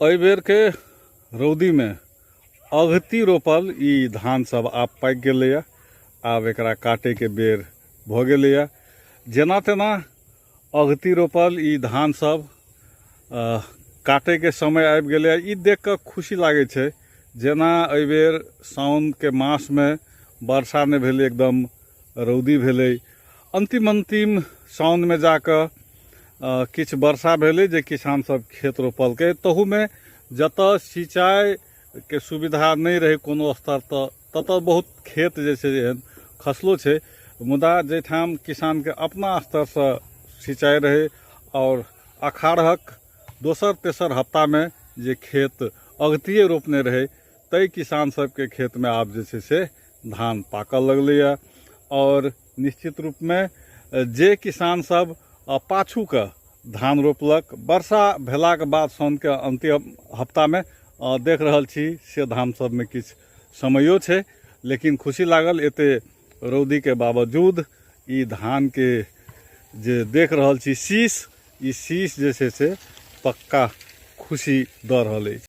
एहि बेर के रौदी में अगती रोपल ई धान सब आब पाकि गेलैया। आब एकरा काटे के बेर भ गेलैया। जेना तेना अगती रोपल ई धान सब काटे के समय आबि गेलैया। ई देख के खुशी लागे छै जेना एहि बेर साउन के मास में वर्षा नहीं भेलै, एकदम रौदी भेलै। अंतिम साउन में जाके किछ वर्षा भेलै जे किसान सब खेत रोपलकै। तहू में जतऽ सिंचाई के सुविधा नहीं रहे कोनो स्तर ततऽ बहुत खेत जे छै एहन खसलो छै। मुदा जैठाम किसान के अपना स्तर से सिंचाई रहे और अखाड़क दोसर तेसर हफ्ता में जे खेत अगतिये रोपने रहे, तई किसान सब के खेत में आब जे छै से धान पाकल लगलैया। और निश्चित रूप में जे किसान सब पाछू का धान रोपलक, वर्षा भेला के बाद साउन के अंतिम हफ्ता में देख रहल छी से धान सब में किछ समयो छै। लेकिन खुशी लागल एते रौदी के बावजूद ई धान के जे देख रहल छी शीश, ई शीश जे छै से पक्का खुशी दऽ रहल अछि।